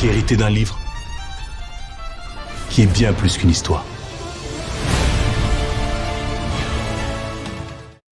qui est hérité d'un livre qui est bien plus qu'une histoire.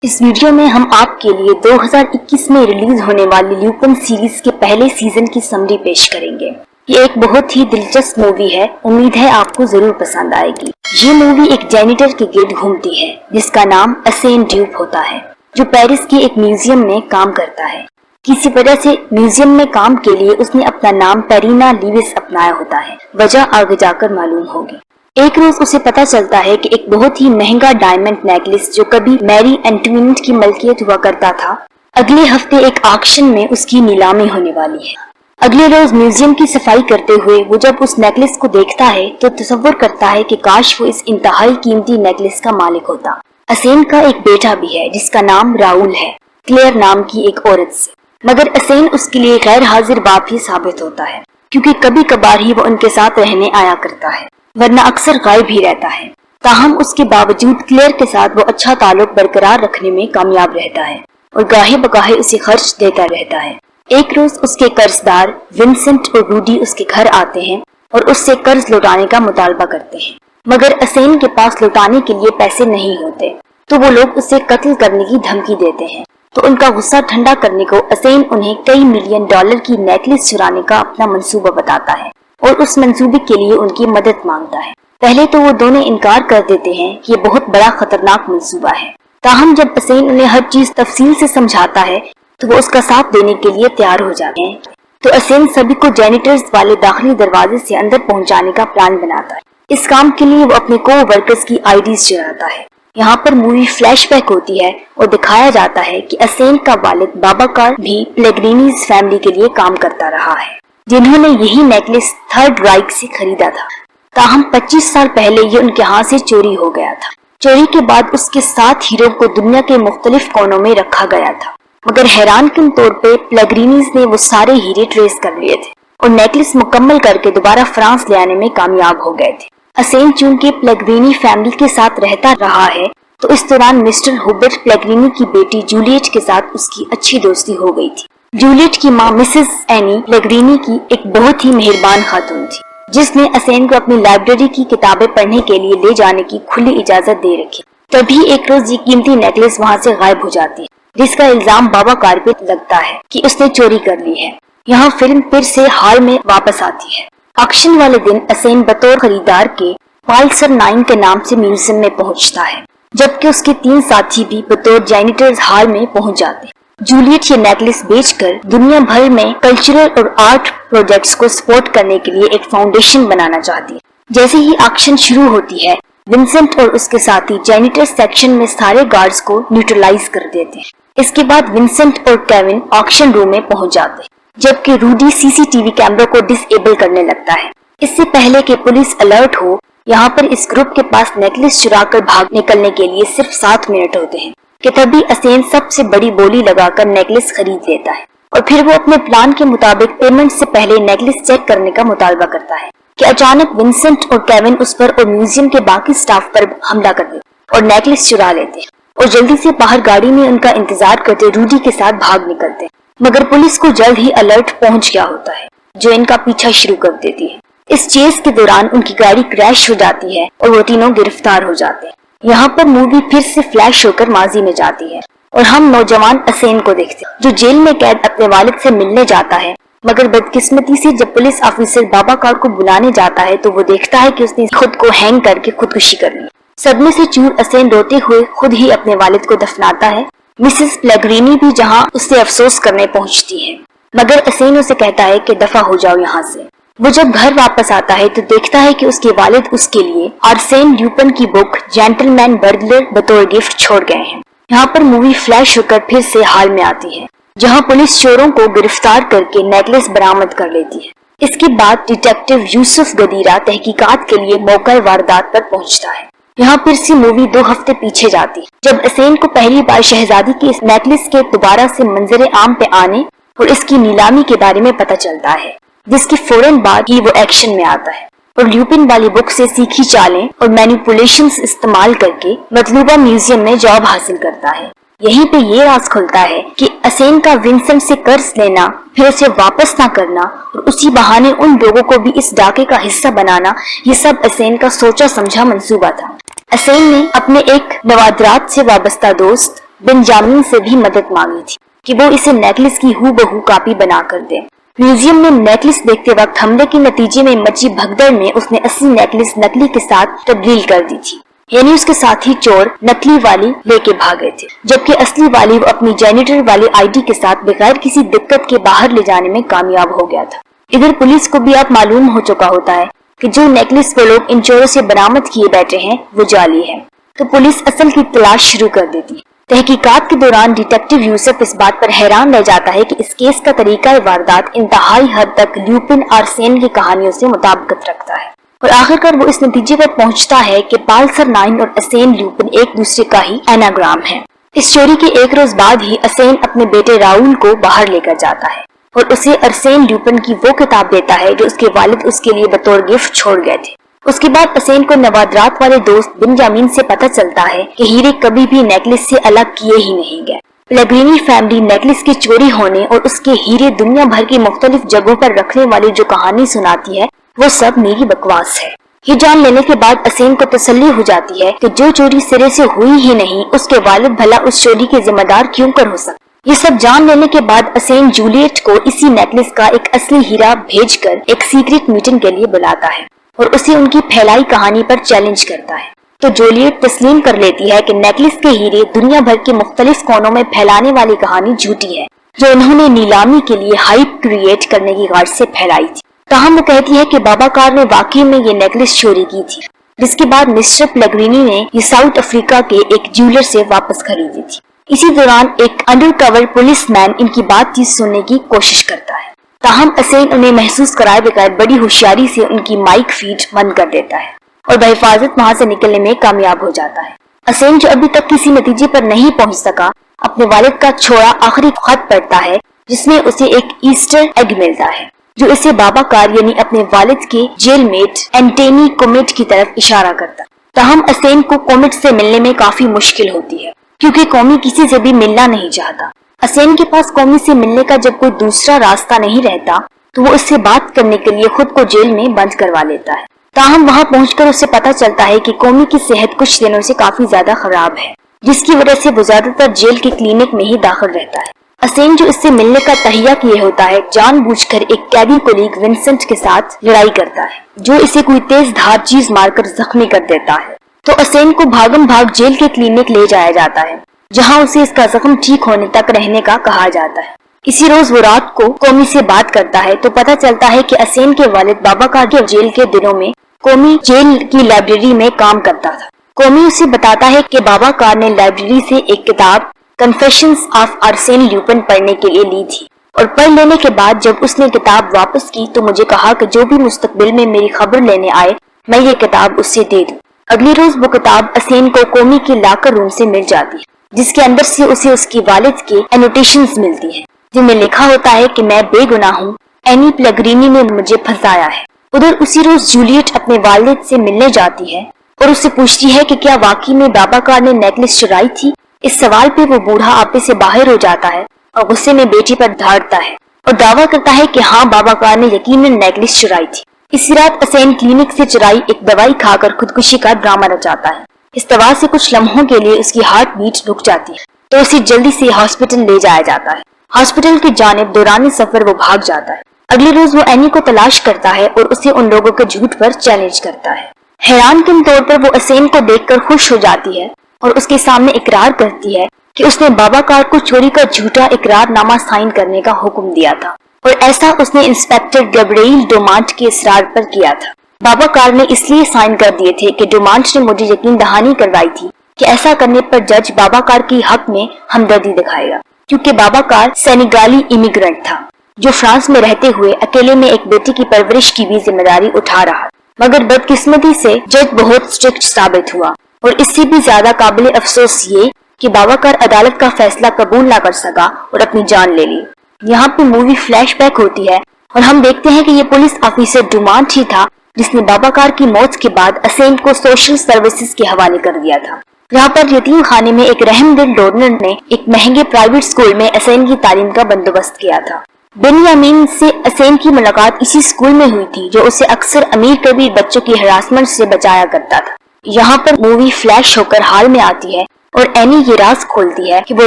اس video میں ہم آپ کے لیے 2021 میں ریلیز ہونے والی لیوپن سیریز کے پہلے سیزن کی سمری پیش کریں گے۔ یہ ایک بہت ہی دلچسپ مووی ہے، امید ہے آپ کو ضرور پسند آئے گی۔ یہ مووی ایک جینیٹر کے گرد گھومتی ہے جس کا نام اسین ڈیوپ ہوتا ہے، جو پیرس کے ایک میوزیم میں کام کرتا ہے۔ کسی وجہ سے میوزیم میں کام کے لیے اس نے اپنا نام پیرینا لیوس اپنایا ہوتا ہے، وجہ آگے جا کر معلوم ہوگی۔ ایک روز اسے پتا چلتا ہے کہ ایک بہت ہی مہنگا ڈائمنڈ نیکلس جو کبھی میری اینٹوینٹ کی ملکیت ہوا کرتا تھا، اگلے ہفتے ایک آکشن میں اس کی نیلامی ہونے والی ہے۔ اگلے روز میوزیم کی صفائی کرتے ہوئے وہ جب اس نیکلس کو دیکھتا ہے تو تصور کرتا ہے کہ کاش وہ اس انتہائی قیمتی نیکلس کا مالک ہوتا۔ اسین کا ایک بیٹا بھی ہے جس کا نام راؤل ہے، کلیئر نام کی ایک عورت سے، مگر اسین اس کے لیے غیر حاضر باپ ہی ثابت ہوتا ہے، کیونکہ کبھی کبھار ہی وہ ان کے ساتھ رہنے آیا کرتا ہے، ورنہ اکثر غائب ہی رہتا ہے۔ تاہم اس کے باوجود کلیئر کے ساتھ وہ اچھا تعلق برقرار رکھنے میں کامیاب رہتا ہے اور گاہے بگاہے اسے خرچ دیتا رہتا ہے۔ ایک روز اس کے قرضدار ونسنٹ اور روڈی اس کے گھر آتے ہیں اور اس سے قرض لوٹانے کا مطالبہ کرتے ہیں، مگر اسین کے پاس لوٹانے کے لیے پیسے نہیں ہوتے، تو وہ لوگ اسے قتل کرنے کی دھمکی دیتے ہیں۔ تو ان کا غصہ ٹھنڈا کرنے کو اسین انہیں کئی ملین ڈالر کی نیکلس چرانے کا اپنا منصوبہ بتاتا ہے اور اس منصوبے کے لیے ان کی مدد مانگتا ہے۔ پہلے تو وہ دونوں انکار کر دیتے ہیں کہ یہ بہت بڑا خطرناک منصوبہ ہے، تاہم جب اسین انہیں ہر چیز تفصیل سے سمجھاتا ہے تو وہ اس کا ساتھ دینے کے لیے تیار ہو جاتے ہیں۔ تو اسین سبھی کو جینیٹرز والے داخلی دروازے سے اندر پہنچانے کا پلان بناتا ہے۔ اس کام کے لیے وہ اپنے کو ورکرز کی آئی ڈیز چراتا ہے۔ یہاں پر مووی فلیش بیک ہوتی ہے اور دکھایا جاتا ہے کہ اسین کا والد بابا کار بھی پلیگرینیز فیملی کے لیے کام کرتا رہا ہے، جنہوں نے یہی نیکلس تھرڈ رائک سے خریدا تھا۔ تاہم 25 سال پہلے یہ ان کے ہاں سے چوری ہو گیا تھا۔ چوری کے بعد اس کے 7 ہیروں کو دنیا کے مختلف کونوں میں رکھا گیا تھا، مگر حیران کن طور پہ پلیگرینیز نے وہ سارے ہیرے ٹریس کر لیے تھے اور نیکلس مکمل کر کے دوبارہ فرانس لے آنے میں کامیاب ہو گئے تھے۔ اسین چونکہ پلیگرینی فیملی کے ساتھ رہتا رہا ہے تو اس دوران مسٹر ہوبرٹ پلیگرینی کی بیٹی جولیٹ کے ساتھ اس کی اچھی دوستی ہو گئی تھی۔ جولیٹ کی ماں مسز اینی پلیگرینی کی ایک بہت ہی مہربان خاتون تھی، جس نے اسین کو اپنی لائبریری کی کتابیں پڑھنے کے لیے لے جانے کی کھلی اجازت دے رکھی۔ تبھی ایک روز یہ قیمتی نیکلس وہاں سے غائب ہو جاتی ہے، جس کا الزام بابا کار پہ لگتا ہے کہ اس نے چوری کر لی ہے۔ یہاں فلم پھر سے حال میں واپس آتی ہے۔ آکشن والے دن اسین بطور خریدار کے پالسر 9 کے نام سے میوزیم میں پہنچتا ہے، جبکہ اس کے 3 ساتھی بھی بطور جینیٹرز ہال میں پہنچ جاتے ہیں۔ جولیٹ یہ نیکلس بیچ کر دنیا بھر میں کلچرل اور آرٹ پروجیکٹس کو سپورٹ کرنے کے لیے ایک فاؤنڈیشن بنانا چاہتی ہے۔ جیسے ہی آکشن شروع ہوتی ہے، ونسنٹ اور اس کے ساتھی جینیٹر سیکشن میں سارے گارڈز کو نیوٹرلائز کر دیتے ہیں۔ اس کے بعد ونسنٹ اور کیون آکشن روم میں پہنچ جاتے ہیں، جبکہ روڈی سی سی ٹی وی کیمروں کو ڈس ایبل کرنے لگتا ہے۔ اس سے پہلے کہ پولیس الرٹ ہو، یہاں پر اس گروپ کے پاس نیکلس چرا کر بھاگ نکلنے کے لیے صرف 7 منٹ ہوتے ہیں کہ تبھی اسین سب سے بڑی بولی لگا کر نیکلس خرید لیتا ہے اور پھر وہ اپنے پلان کے مطابق پیمنٹ سے پہلے نیکلس چیک کرنے کا مطالبہ کرتا ہے کہ اچانک ونسنٹ اور کیون اس پر اور میوزیم کے باقی سٹاف پر حملہ کر دیتے اور نیکلس چرا لیتے ہیں اور جلدی سے باہر گاڑی میں ان کا انتظار کرتے روڈی کے ساتھ بھاگ نکلتے، مگر پولیس کو جلد ہی الرٹ پہنچ گیا ہوتا ہے جو ان کا پیچھا شروع کر دیتی ہے۔ اس چیز کے دوران ان کی گاڑی کریش ہو جاتی ہے اور وہ تینوں گرفتار ہو جاتے ہیں۔ یہاں پر مووی پھر سے فلیش ہو کر ماضی میں جاتی ہے اور ہم نوجوان اسین کو دیکھتے ہیں جو جیل میں قید اپنے والد سے ملنے جاتا ہے، مگر بدقسمتی سے جب پولیس آفیسر بابا کار کو بلانے جاتا ہے تو وہ دیکھتا ہے کہ اس نے خود کو ہینگ کر کے خودکشی کر لی۔ صدمے سے چور اسین روتے ہوئے خود ہی اپنے والد کو دفناتا ہے۔ مسز پلیگرینی بھی جہاں اس سے افسوس کرنے پہنچتی ہے، مگر اسین اسے کہتا ہے کہ دفع ہو جاؤ یہاں سے۔ وہ جب گھر واپس آتا ہے تو دیکھتا ہے کہ اس کے والد اس کے لیے آرسین ڈیوپن کی بک جینٹل مین برگلر بطور گفٹ چھوڑ گئے ہیں۔ یہاں پر مووی فلیش ہو کر پھر سے حال میں آتی ہے، جہاں پولیس چوروں کو گرفتار کر کے نیکلس برآمد کر لیتی ہے۔ اس کے بعد ڈیٹیکٹیو یوسف گدیرہ تحقیقات کے لیے موقع واردات پر پہنچتا ہے۔ یہاں پھر سے مووی 2 ہفتے پیچھے جاتی ہے، جب اسین کو پہلی بار شہزادی کے اس نیکلس کے دوبارہ سے منظر عام پہ آنے اور اس کی نیلامی کے بارے میں پتہ چلتا ہے، جس کے فوراً بعد ہی وہ ایکشن میں آتا ہے اور لیوپن والی بک سے سیکھی چالیں اور مینیپولیشنز استعمال کر کے مطلوبہ میوزیم میں جاب حاصل کرتا ہے۔ यहीं पे ये राज खुलता है कि असेन का विंसेंट से कर्ज लेना, फिर उसे वापस ना करना और उसी बहाने उन लोगों को भी इस डाके का हिस्सा बनाना, ये सब असेन का सोचा समझा मंसूबा था। असेन ने अपने एक नवाद्रात से वाबस्ता दोस्त बेंजामिन से भी मदद मांगी थी कि वो इसे नेकलेस की हूबहू कॉपी बना कर दे। म्यूजियम में नेकलेस देखते वक्त हमले के नतीजे में मची भगदड़ में उसने असली नेकलेस नकली के साथ तब्दील कर दी थी, यानी उसके साथी चोर नकली वाली लेके भागे थे, जबकि असली वाली वो अपनी जेनिटर वाली आईडी के साथ बगैर किसी दिक्कत के बाहर ले जाने में कामयाब हो गया था। इधर पुलिस को भी अब मालूम हो चुका होता है कि जो नेकलेस वो लोग इन चोरों से बरामद किए बैठे हैं वो जाली है, तो पुलिस असल की तलाश शुरू कर देती है। तहकीकात के दौरान डिटेक्टिव यूसुफ इस बात पर हैरान रह जाता है कि इस केस का तरीका वारदात इंतहाई हद तक ल्यूपिन आर्सेन की कहानियों से मुताबिकत रखता है और आखिरकार वो इस नतीजे पर पहुंचता है कि पाल्सर 9 और असेन ल्यूपिन एक दूसरे का ही एनाग्राम है। इस चोरी के एक रोज बाद ही असेन अपने बेटे राउल को बाहर लेकर जाता है और उसे अरसेन ल्यूपिन की वो किताब देता है जो उसके वालिद उसके लिए बतौर गिफ्ट छोड़ गए थे। उसके बाद असेन को नवाद्रात वाले दोस्त बेंजामिन से पता चलता है कि हीरे कभी भी नेकलेस से अलग किए ही नहीं गए। पेलेग्रिनी फैमिली नेकलेस की चोरी होने और उसके हीरे दुनिया भर की मुख्तलिफ जगहों पर रखने वाली जो कहानी सुनाती है वो सब मेरी बकवास है। ये जान लेने के बाद असेन को तसल्ली हो जाती है कि जो चोरी सिरे से हुई ही नहीं उसके वालिद भला उस चोरी के जिम्मेदार क्यों कर हो सकते। ये सब जान लेने के बाद असेन जूलियट को इसी नेकलेस का एक असली हीरा भेजकर एक सीक्रेट मीटिंग के लिए बुलाता है और उसे उनकी फैलाई कहानी पर चैलेंज करता है। तो जूलियट तस्लीम कर लेती है कि नेकलेस के हीरे दुनिया भर के मुख्तलिफ कोनों में फैलाने वाली कहानी झूठी है जो उन्होंने नीलामी के लिए हाइप क्रिएट करने की गाज से फैलाई थी। ताहम वो कहती है कि बाबा कार ने वाकई में ये नेकलेस चोरी की थी, जिसके बाद मिस्टर पेलेग्रिनी ने ये साउथ अफ्रीका के एक ज्वेलर से वापस खरीदी थी। इसी दौरान एक अंडरकवर पुलिसमैन इनकी बातचीत सुनने की कोशिश करता है, ताहम असेन उन्हें महसूस कराए बगैर बड़ी होशियारी से उनकी माइक फीड बंद कर देता है और बहिफाजत वहां से निकलने में कामयाब हो जाता है। असेन जो अभी तक किसी नतीजे पर नहीं पहुंच सका, अपने वालिद का छोड़ा आखिरी खत पढ़ता है जिसमें उसे एक ईस्टर एग मिलता है जो इसे बाबा कार यानी अपने वालिद के जेलमेट एंटनी कोमिट की तरफ इशारा करता है। ताहम असेन को कोमिट से मिलने में काफी मुश्किल होती है क्योंकि कौमी किसी से भी मिलना नहीं चाहता। असेन के पास कौमी से मिलने का जब कोई दूसरा रास्ता नहीं रहता तो वो उससे बात करने के लिए खुद को जेल में बंद करवा लेता है। ताहम वहां पहुंचकर उसे पता चलता है कि कौमी की सेहत कुछ दिनों से काफी ज्यादा खराब है, जिसकी वजह से वो ज्यादातर जेल के क्लिनिक में ही दाखिल रहता है। असेन जो इससे मिलने का तहिया किए होता है जानबूझकर एक कैदी कोलीग विंसेंट के साथ लड़ाई करता है जो इसे कोई तेज धार चीज मारकर जख्मी कर देता है। तो असेन को भागम भाग जेल के क्लिनिक ले जाया जाता है जहां उसे इसका जख्म ठीक होने तक रहने का कहा जाता है। इसी रोज वो रात को कौमी से बात करता है तो पता चलता है कि असेन के वालिद बाबा कार के जेल के दिनों में कौमी जेल की लाइब्रेरी में काम करता था। कौमी उसे बताता है कि बाबा कार ने लाइब्रेरी से एक किताब कन्फेशंस ऑफ आर्सेन ल्यूपिन पढ़ने के लिए ली थी और पढ़ लेने के बाद जब उसने किताब वापस की तो मुझे कहा कि जो भी मुस्तकबिल में मेरी खबर लेने आए मैं ये किताब उससे दे दूं। अगली रोज वो किताब असेन को कौमी के लाकर रूम से मिल जाती है जिसके अंदर से उसे उसकी वालिद के एनोटेशंस मिलती हैं जिनमें लिखा होता है कि मैं बेगुनाह हूँ, एनी पेलेग्रिनी ने मुझे फंसाया है। उधर उसी रोज जूलियट अपने वालिद से मिलने जाती है और उससे पूछती है कि क्या वाकई में बाबा कार ने नेकलेस चुराई थी। इस सवाल पे वो बूढ़ा आपे से बाहर हो जाता है और गुस्से में बेटी पर धाड़ता है और दावा करता है कि हाँ बाबा कार ने यकीनन नेकलेस चुराई थी। इसी रात असेन क्लिनिक से चुराई एक दवाई खाकर खुदकुशी का ड्रामा रचाता है। इस दवा से कुछ लम्हों के लिए उसकी हार्ट बीट रुक जाती है तो उसे जल्दी से हॉस्पिटल ले जाया जाता है। हॉस्पिटल की जानिब दौरान सफर वो भाग जाता है। अगले रोज वो एनी को तलाश करता है और उसे उन लोगों के झूठ पर चैलेंज करता है। हैरान किन तौर पर वो असेन को देखकर खुश हो जाती है और उसके सामने इकरार करती है कि उसने बाबा कार को चोरी का झूठा इकरारनामा साइन करने का हुक्म दिया था और ऐसा उसने इंस्पेक्टर गैब्रिएल डोमांट के इसरार पर किया था। बाबा कार ने इसलिए साइन कर दिए थे कि डोमांट ने मुझे यकीन दहानी करवाई थी कि ऐसा करने पर जज बाबा कार की हक में हमदर्दी दिखाएगा, क्योंकि बाबा कार सेनेगाली इमिग्रेंट था जो फ्रांस में रहते हुए अकेले में एक बेटी की परवरिश की भी जिम्मेदारी उठा रहा। मगर बदकिस्मती से जज बहुत स्ट्रिक्ट साबित हुआ और इससे भी ज्यादा काबिल अफसोस ये कि बाबा कार अदालत का फैसला कबूल ना कर सका और अपनी जान ले ली। यहाँ पे मूवी फ्लैशबैक होती है और हम देखते हैं कि ये पुलिस ऑफिसर डुमांट ही था जिसने बाबा कार की मौत के बाद असेन को सोशल सर्विसेज के हवाले कर दिया था। यहाँ पर यतीम खाने में एक रहम दिल डोनर ने एक महंगे प्राइवेट स्कूल में असेन की तालीम का बंदोबस्त किया था। बेनियामीन से असेन की मुलाकात इसी स्कूल में हुई थी जो उसे अक्सर अमीर कबीर बच्चों की हरासमेंट से बचाया करता था। यहाँ पर मूवी फ्लैश होकर हाल में आती है और एनी ये राज खोलती है कि वो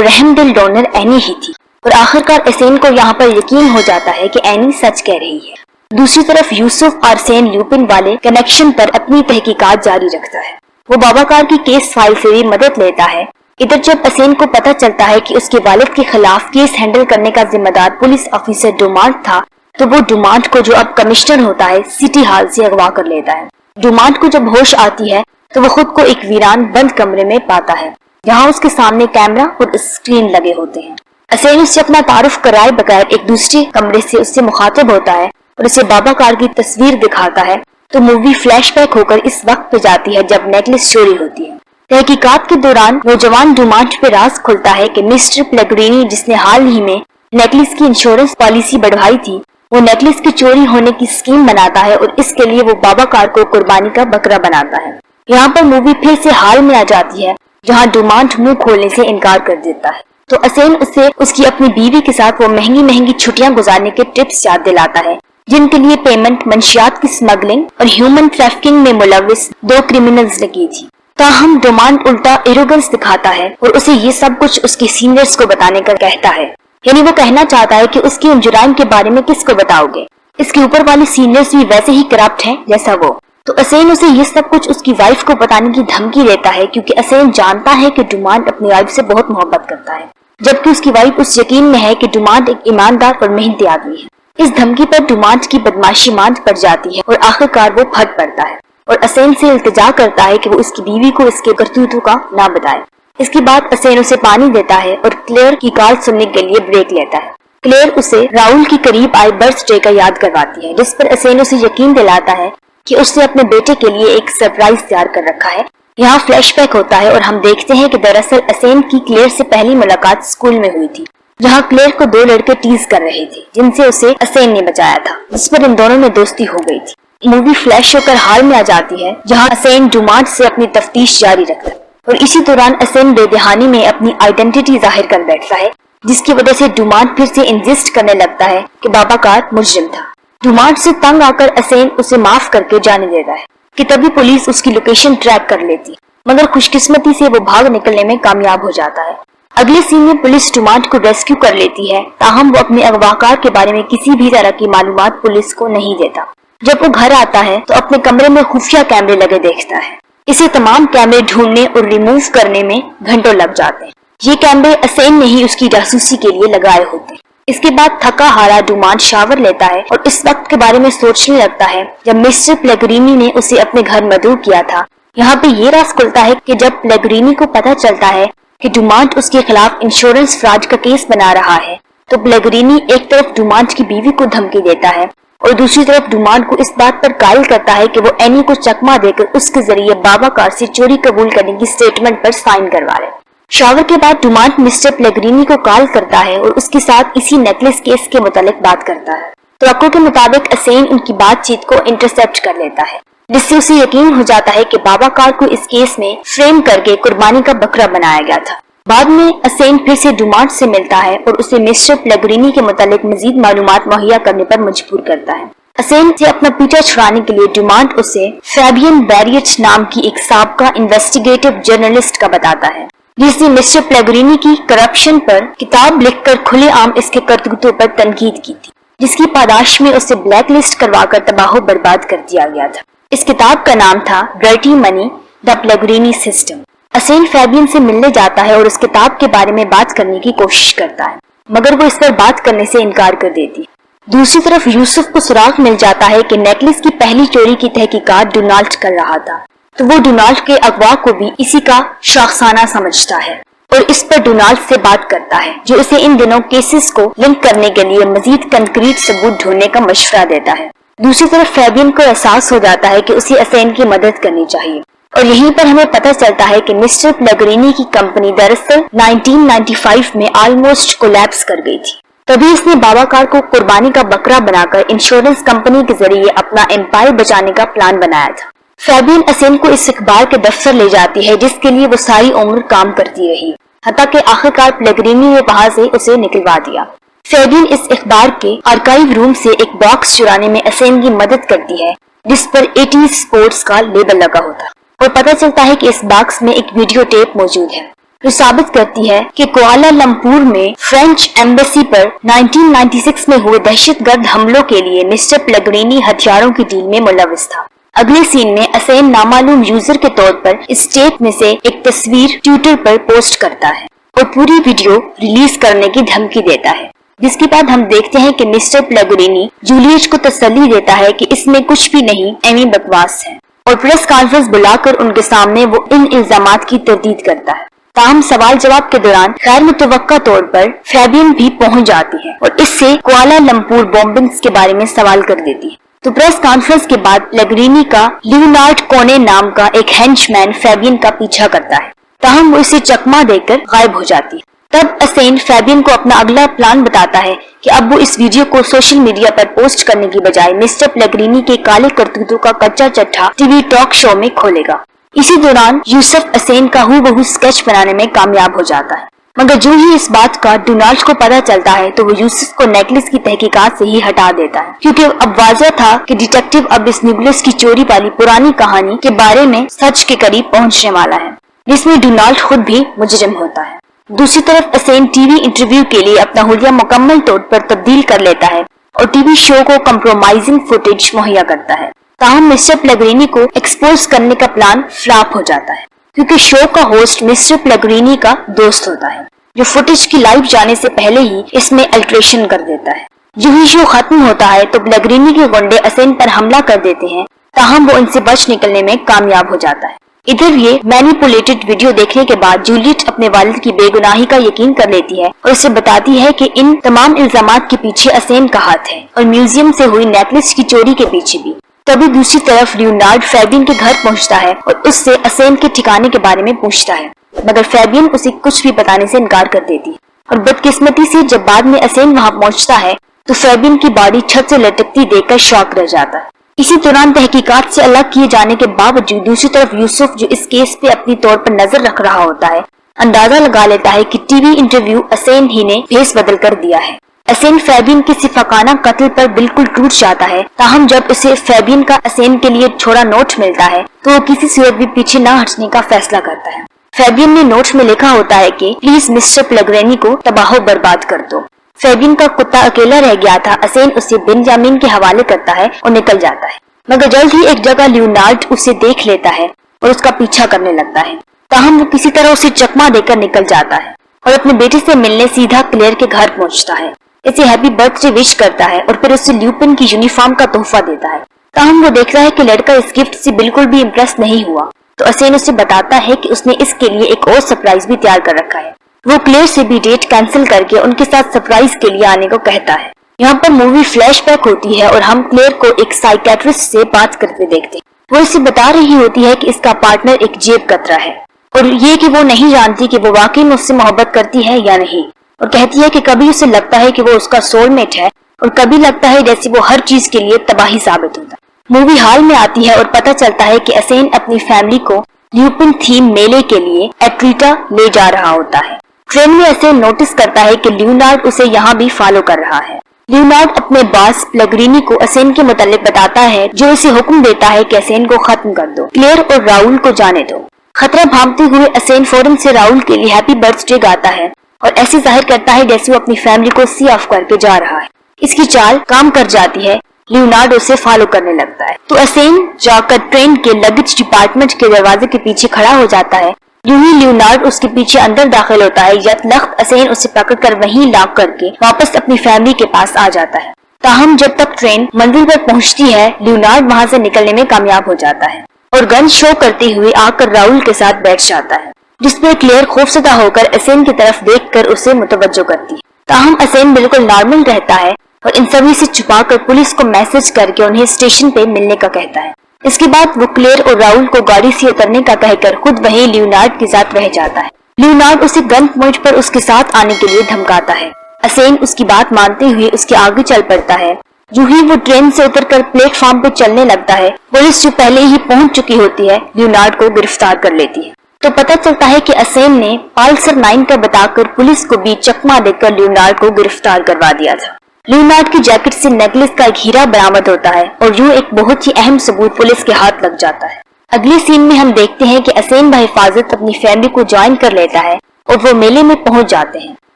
रहम दिल डोनर एनी ही थी और आखिरकार असेन को यहाँ पर यकीन हो जाता है कि एनी सच कह रही है। दूसरी तरफ यूसुफ आर्सेन ल्यूपिन वाले कनेक्शन पर अपनी तहकीकात जारी रखता है। वो बाबाकार की केस फाइल से भी मदद लेता है। इधर जब असेन को पता चलता है कि उसके वालिद के खिलाफ केस हैंडल करने का जिम्मेदार पुलिस ऑफिसर डुमांट था, तो वो डुमांट को जो अब कमिश्नर होता है सिटी हॉल से अगवा कर लेता है। डुमांट को जब होश आती है तो वो खुद को एक वीरान बंद कमरे में पाता है जहाँ उसके सामने कैमरा और स्क्रीन लगे होते हैं। असेन उससे अपना तारुफ कराए बगैर एक दूसरे कमरे से उससे मुखातिब होता है और उसे बाबाकार की तस्वीर दिखाता है। तो मूवी फ्लैशबैक होकर इस वक्त पे जाती है जब नेकलेस चोरी होती है। तहकीकात के दौरान नौजवान डुमांट पे राज खुलता है कि मिस्टर प्लेगरिनी, जिसने हाल ही में नेकलेस की इंश्योरेंस पॉलिसी बढ़वाई थी, वो नेकलेस की चोरी होने की स्कीम बनाता है और इसके लिए वो बाबाकार को कुर्बानी का बकरा बनाता है। यहाँ पर मूवी फिर से हाल में आ जाती है जहाँ डुमांट मुंह खोलने से इनकार कर देता है। तो असेन उसे उसकी अपनी बीवी के साथ वो महंगी महंगी छुट्टियां गुजारने के टिप्स याद दिलाता है जिनके लिए पेमेंट मंशियात की स्मगलिंग और ह्यूमन ट्रैफिकिंग में मुलविस 2 क्रिमिनल्स ने की थी। ताहम डुमांट उल्टा एरोगेंस दिखाता है और उसे ये सब कुछ उसके सीनियर्स को बताने का कहता है। यानी वो कहना चाहता है कि उसके उन जुराइम के बारे में किसको बताओगे, इसके ऊपर वाले सीनियर्स भी वैसे ही करप्ट हैं जैसा वो। तो असेन उसे ये सब कुछ उसकी वाइफ को बताने की धमकी देता है क्योंकि असेन जानता है कि डुमांट अपनी वाइफ से बहुत मोहब्बत करता है, जबकि उसकी वाइफ उस यकीन में है कि डुमांट एक ईमानदार और मेहनती आदमी है। इस धमकी पर डुमांट की बदमाशी मांद पड़ जाती है और आखिरकार वो फट पड़ता है और असेन से इल्तिजा करता है कि वो उसकी बीवी को इसके करतूतों का ना बताए। इसके बाद असेन उसे पानी देता है और क्लेयर की कॉल सुनने के लिए ब्रेक लेता है। क्लेयर उसे राहुल के करीब आए बर्थडे का याद करवाती है, जिस पर असेन उसे यकीन दिलाता है कि उसने अपने बेटे के लिए एक सरप्राइज तैयार कर रखा है। यहाँ फ्लैशबैक होता है और हम देखते हैं कि दरअसल असेन की क्लेयर से पहली मुलाकात स्कूल में हुई थी, जहाँ क्लेयर को 2 लड़के टीज कर रहे थे जिनसे उसे असेन ने बचाया था, जिस पर इन दोनों में दोस्ती हो गई थी। मूवी फ्लैश होकर हाल में आ जाती है जहाँ असेन डुमांट से अपनी तफ्तीश जारी रखता है और इसी दौरान असेन बेदहानी में अपनी आइडेंटिटी जाहिर कर बैठता है, जिसकी वजह से डुमांट फिर से इंसिस्ट करने लगता है कि बाबाकार मुजरिम था। डुमांट से तंग आकर असेन उसे माफ करके जाने देता है कि तभी पुलिस उसकी लोकेशन ट्रैक कर लेती, मगर खुशकिस्मती से वो भाग निकलने में कामयाब हो जाता है। अगले सीन में पुलिस डुमांट को रेस्क्यू कर लेती है, ताहम वो अपने अगवाकार के बारे में किसी भी तरह की मालूमात पुलिस को नहीं देता। जब वो घर आता है तो अपने कमरे में खुफिया कैमरे लगे देखता है। इसे तमाम कैमरे ढूंढने और रिमूव करने में घंटों लग जाते हैं। ये कैमरे असेन ने ही उसकी जासूसी के लिए लगाए होते। इसके बाद थका हारा डुमांट शावर लेता है और इस वक्त के बारे में सोचने लगता है जब मिस्टर प्लेगरिनी ने उसे अपने घर मदऊ किया था। यहाँ पे ये राज खुलता है कि जब प्लेगरिनी को पता चलता है कि डुमांट उसके खिलाफ इंश्योरेंस फ्रॉड का केस बना रहा है, तो प्लेगरिनी एक तरफ डुमांट की बीवी को धमकी देता है और दूसरी तरफ डुमांट को इस बात पर कायल करता है कि वो एनी को चकमा देकर उसके जरिए बाबाकार से चोरी कबूल करने की स्टेटमेंट पर साइन करवा ले। शावर के बाद डुमांट मिस्टर प्लेगरिनी को कॉल करता है और उसके साथ इसी नेकलेस केस के मुतालिक बात करता है। तवक्को के मुताबिक असेन उनकी बातचीत को इंटरसेप्ट कर लेता है, जिससे उसे यकीन हो जाता है कि बाबाकार को इस केस में फ्रेम करके कुर्बानी का बकरा बनाया गया था। बाद में असेन फिर से डुमांट से मिलता है और उसे मिस्टर प्लेगरिनी के मुतालिक मजीद मालूमात मुहैया करने पर मजबूर करता है। असेन से अपना पीछा छुड़ाने के लिए डुमांट उसे फैबियन बैरियट नाम की एक साबका इन्वेस्टिगेटिव जर्नलिस्ट का बताता है, जिसने मिस्टर प्लेगरिनी की करप्शन पर किताब लिखकर खुलेआम इसके करतूतों पर तनकीद की थी, जिसकी पादाश में उसे ब्लैक लिस्ट करवाकर तबाह बर्बाद कर दिया गया था। इस किताब का नाम था डर्टी मनी द प्लेगरिनी सिस्टम। असेन फैबियन से मिलने जाता है और उस किताब के बारे में बात करने की कोशिश करता है, मगर वो इस पर बात करने से इनकार कर देती। दूसरी तरफ यूसुफ को सुराग मिल जाता है कि नेकलेस की पहली चोरी की तहकीकात डोनाल्ड कर रहा था, तो वो डोनाल्ड के अगवा को भी इसी का शाखसाना समझता है और इस पर डोनाल्ड से बात करता है, जो उसे इन दिनों केसेस को लिंक करने के लिए मजीद कंक्रीट सबूत ढूंढने का मशवरा देता है। दूसरी तरफ फैबियन को एहसास हो जाता है कि उसे असेन की मदद करनी चाहिए और यहीं पर हमें पता चलता है कि मिस्टर प्लेगरिनी की कंपनी दरअसल 1995 में ऑलमोस्ट कोलैप्स कर गई थी। तभी इसने बाबाकार को कुर्बानी का बकरा बनाकर इंश्योरेंस कंपनी के जरिए अपना एम्पायर बचाने का प्लान बनाया था। فیبین اسین کو اس اخبار کے دفتر لے جاتی ہے جس کے لیے وہ ساری عمر کام کرتی رہی، حتیٰ کہ آخرکار پیلگرینی نے وہاں سے اسے نکلوا دیا۔ فیبین اس اخبار کے آرکائیو روم سے ایک باکس چرانے میں اسین کی مدد کرتی ہے جس پر 80 اسپورٹس کا لیبل لگا ہوتا ہے، اور پتہ چلتا ہے کہ اس باکس میں ایک ویڈیو ٹیپ موجود ہے جو ثابت کرتی ہے کہ کوالالمپور میں فرینچ ایمبیسی پر 1996 میں ہوئے دہشت گرد حملوں کے لیے مسٹر پیلگرینی ہتھیاروں کی ڈیل میں ملوث تھا۔ اگلے سین میں اسین نامعلوم یوزر کے طور پر اس ٹیپ میں سے ایک تصویر ٹویٹر پر پوسٹ کرتا ہے اور پوری ویڈیو ریلیز کرنے کی دھمکی دیتا ہے، جس کے بعد ہم دیکھتے ہیں کہ مسٹر پیلگرینی جولیٹ کو تسلی دیتا ہے کہ اس میں کچھ بھی نہیں، ایمی بکواس ہے، اور پریس کانفرنس بلا کر ان کے سامنے وہ ان الزامات کی تردید کرتا ہے۔ تاہم سوال جواب کے دوران غیر متوقع طور پر فیبین بھی پہنچ جاتی ہے اور اس سے کوالالمپور بومبنگز کے بارے میں سوال کر دیتی ہے۔ تو پریس کانفرنس کے بعد پیلگرینی کا لیونارڈ کونے نام کا ایک ہینچ مین فیبین کا پیچھا کرتا ہے، تاہم وہ اسے چکما دے کر غائب ہو جاتی ہے۔ تب اسین فیبین کو اپنا اگلا پلان بتاتا ہے کہ اب وہ اس ویڈیو کو سوشل میڈیا پر پوسٹ کرنے کی بجائے مسٹر پیلگرینی کے کالے کرتوتوں کا کچا چٹھا ٹی وی ٹاک شو میں کھولے گا۔ اسی دوران یوسف اسین کا ہو بہو اسکیچ بنانے میں کامیاب ہو جاتا ہے، مگر جو ہی اس بات کا ڈونالڈ کو پتہ چلتا ہے تو وہ یوسف کو نیکلس کی تحقیقات سے ہی ہٹا دیتا ہے، کیونکہ اب واضح تھا کہ ڈیٹیکٹیو اب اس نیکلس کی چوری والی پرانی کہانی کے بارے میں سچ کے قریب پہنچنے والا ہے، جس میں ڈونالڈ خود بھی مجرم ہوتا ہے۔ دوسری طرف اسین ٹی وی انٹرویو کے لیے اپنا حلیہ مکمل طور پر تبدیل کر لیتا ہے اور ٹی وی شو کو کمپرومائزنگ فوٹیج مہیا کرتا ہے۔ تاہم مسٹر پیلگرینی کو ایکسپوز کرنے کا پلان فلاپ ہو جاتا ہے، کیونکہ شو کا ہوسٹ مسٹر پیلگرینی کا دوست ہوتا ہے جو فوٹیج کی لائیو جانے سے پہلے ہی اس میں الٹریشن کر دیتا ہے۔ جو ہی شو ختم ہوتا ہے تو پیلگرینی کے گنڈے اسین پر حملہ کر دیتے ہیں، تاہم وہ ان سے بچ نکلنے میں کامیاب ہو جاتا ہے۔ ادھر یہ مینیپولیٹڈ ویڈیو دیکھنے کے بعد جولیٹ اپنے والد کی بے گناہی کا یقین کر لیتی ہے اور اسے بتاتی ہے کہ ان تمام الزامات کے پیچھے اسین کا ہاتھ ہے اور میوزیم سے ہوئی نیکلس کی چوری کے پیچھے بھی۔ تبھی دوسری طرف لیونارڈ فیبین کے گھر پہنچتا ہے اور اس سے اسین کے ٹھکانے کے بارے میں پوچھتا ہے، مگر فیبین اسے کچھ بھی بتانے سے انکار کر دیتی، اور بدقسمتی سے جب بعد میں اسین وہاں پہنچتا ہے تو فیبین کی باڈی چھت سے لٹکتی دیکھ کر شاک رہ جاتا ہے۔ اسی دوران تحقیقات سے الگ کیے جانے کے باوجود دوسری طرف یوسف، جو اس کیس پہ اپنی طور پر نظر رکھ رہا ہوتا ہے، اندازہ لگا لیتا ہے کہ ٹی وی انٹرویو اسین ہی نے بھیس بدل کر دیا ہے۔ اسین فیبین کے صفاقانہ قتل پر بالکل ٹوٹ جاتا ہے، تاہم جب اسے فیبین کا اسین کے لیے چھوڑا نوٹ ملتا ہے تو وہ کسی صورت بھی پیچھے نہ ہٹنے کا فیصلہ کرتا ہے۔ فیبین نے نوٹ میں لکھا ہوتا ہے کہ پلیز مسٹر پیلگرینی کو تباہ و برباد کر دو۔ فیبین کا کتا اکیلا رہ گیا تھا، اسین اسے بنجامین کے حوالے کرتا ہے اور نکل جاتا ہے، مگر جلد ہی ایک جگہ لیونارڈ اسے دیکھ لیتا ہے اور اس کا پیچھا کرنے لگتا ہے، تاہم وہ کسی طرح اسے چکما دے کر نکل جاتا ہے اور اپنے بیٹے سے ملنے سیدھا کلیئر کے گھر پہنچتا ہے، اسے ہیپی برتھ ڈے وش کرتا ہے اور پھر اسے لیوپن کی یونیفارم کا تحفہ دیتا ہے۔ تاہم وہ دیکھتا ہے کہ لڑکا اس گفٹ سے بالکل بھی امپریس نہیں ہوا، تو اسین اسے بتاتا ہے کہ اس نے اس کے لیے ایک اور سرپرائز بھی تیار کر رکھا ہے۔ وہ کلیئر سے بھی ڈیٹ کینسل کر کے ان کے ساتھ سرپرائز کے لیے آنے کو کہتا ہے۔ یہاں پر مووی فلیش بیک ہوتی ہے اور ہم کلیئر کو ایک سائیکیٹرسٹ سے بات کرتے دیکھتے ہیں۔ وہ اسے بتا رہی ہوتی ہے کہ اس کا پارٹنر ایک جیب کترا ہے اور یہ کہ وہ نہیں جانتی کہ وہ واقعی میں اس سے محبت کرتی ہے یا نہیں، اور کہتی ہے کہ کبھی اسے لگتا ہے کہ وہ اس کا سول میٹ ہے اور کبھی لگتا ہے جیسے وہ ہر چیز کے لیے تباہی ثابت ہوتا ہے۔ مووی ہال میں آتی ہے اور پتہ چلتا ہے کہ اسین اپنی فیملی کو لیوپن تھیم میلے کے لیے ایٹریٹا لے جا رہا ہوتا ہے۔ ٹرین میں اسین نوٹس کرتا ہے کہ لیونارڈ اسے یہاں بھی فالو کر رہا ہے۔ لیونارڈ اپنے باس پیلگرینی کو اسین کے متعلق بتاتا ہے، جو اسے حکم دیتا ہے کہ اسین کو ختم کر دو، کلیئر اور راؤل کو جانے دو۔ خطرہ بھانپتے ہوئے اسین فوراً سے راؤل کے لیے ہیپی برتھ ڈے گاتا ہے اور ایسے ظاہر کرتا ہے جیسے وہ اپنی فیملی کو سی آف کر کے جا رہا ہے۔ اس کی چال کام کر جاتی ہے، لیونارڈ اسے فالو کرنے لگتا ہے، تو اسین جا کر ٹرین کے لگیج ڈپارٹمنٹ کے دروازے کے پیچھے کھڑا ہو جاتا ہے۔ یوں ہی لیونارڈ اس کے پیچھے اندر داخل ہوتا ہے، یکلخت اسین اسے پکڑ کر وہیں لاک کر کے واپس اپنی فیملی کے پاس آ جاتا ہے۔ تاہم جب تک ٹرین منزل پر پہنچتی ہے، لیونارڈ وہاں سے نکلنے میں کامیاب ہو جاتا ہے اور گن شو کرتے ہوئے آ کر راؤل کے ساتھ بیٹھ جاتا ہے، جس پر کلیئر خوفزدہ ہو کر اسین کی طرف دیکھ کر اسے متوجہ کرتی ہے۔ تاہم اسین بالکل نارمل رہتا ہے اور ان سبھی سے چھپا کر پولیس کو میسج کر کے انہیں اسٹیشن پہ ملنے کا کہتا ہے۔ اس کے بعد وہ کلیئر اور راؤل کو گاڑی سے اترنے کا کہہ کر خود وہیں لیونارڈ کے ساتھ رہ جاتا ہے۔ لیونارڈ اسے گن پوائنٹ پر اس کے ساتھ آنے کے لیے دھمکاتا ہے۔ اسین اس کی بات مانتے ہوئے اس کے آگے چل پڑتا ہے जो ही वो ट्रेन से उतरकर प्लेटफॉर्म पे चलने लगता है, पुलिस जो पहले ही पहुंच चुकी होती है लियोनार्ड को गिरफ्तार कर लेती है। तो पता चलता है कि असेन ने पाल्सर 9 का बताकर पुलिस को भी चकमा देकर लियोनार्ड को गिरफ्तार करवा दिया था। लियोनार्ड की जैकेट से नेकलेस का एक हीरा बरामद होता है और यूं एक बहुत ही अहम सबूत पुलिस के हाथ लग जाता है। अगले सीन में हम देखते हैं कि असेन बहिफाजत अपनी फैमिली को ज्वाइन कर लेता है और वो मेले में पहुंच जाते हैं।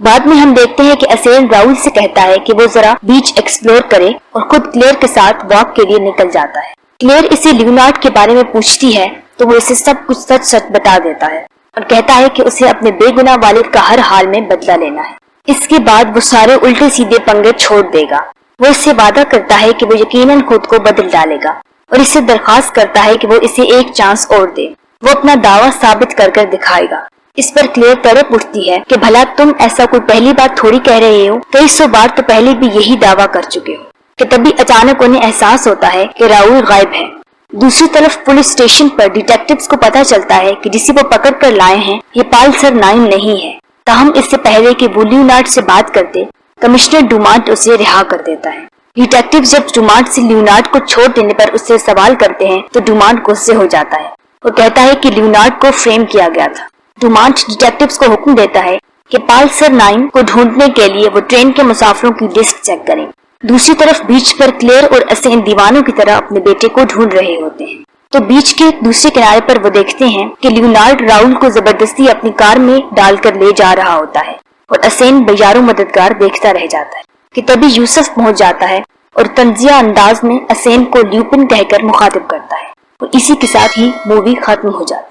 बाद में हम देखते हैं कि असेन राहुल से कहता है कि वो जरा बीच एक्सप्लोर करे और खुद क्लेयर के साथ वॉक के लिए निकल जाता है। क्लेयर इसे लियोनार्ड के बारे में पूछती है तो वो इसे सब कुछ सच सच बता देता है और कहता है कि उसे अपने बेगुनाह वालिद का हर हाल में बदला लेना है। इसके बाद वो सारे उल्टे सीधे पंगे छोड़ देगा। वो इससे वादा करता है कि वो यकीनन खुद को बदल डालेगा और इससे दरखास्त करता है कि वो इसे एक चांस और दे। वो अपना दावा साबित कर कर दिखाएगा। इस पर क्लेयर तड़प उठती है कि भला तुम ऐसा कोई पहली बार थोड़ी कह रहे हो, कई 100 बार तो पहले भी यही दावा कर चुके हो। कि तभी अचानक उन्हें एहसास होता है कि राहुल गायब है। दूसरी तरफ पुलिस स्टेशन पर डिटेक्टिव्स को पता चलता है कि जिसे वो पकड़ कर लाए हैं ये पाल्सर 9 नहीं है। ताहम इससे पहले कि वो लियोनार्ड से बात करते, कमिश्नर डुमांट उसे रिहा कर देता है। डिटेक्टिव जब डुमांट से लियोनार्ड को छोड़ देने पर उससे सवाल करते हैं तो डुमांट गुस्से हो जाता है। वो कहता है कि लियोनार्ड को फ्रेम किया गया था। डुमांट डिटेक्टिव्स को हुक्म देता है कि पाल्सर 9 को ढूंढने के लिए वो ट्रेन के मुसाफिरों की लिस्ट चेक करें। दूसरी तरफ बीच पर क्लेयर और असेन दीवानों की तरह अपने बेटे को ढूंढ रहे होते हैं। तो बीच के दूसरे किनारे पर वो देखते हैं कि लियोनार्ड राहुल को जबरदस्ती अपनी कार में डालकर ले जा रहा होता है और असेन बेयारो मददगार देखता रह जाता है। कि तभी यूसुफ पहुंच जाता है और तंजिया अंदाज में असेन को ल्यूपिन कहकर मुखातिब करता है और इसी के साथ ही मूवी खत्म हो जाती है।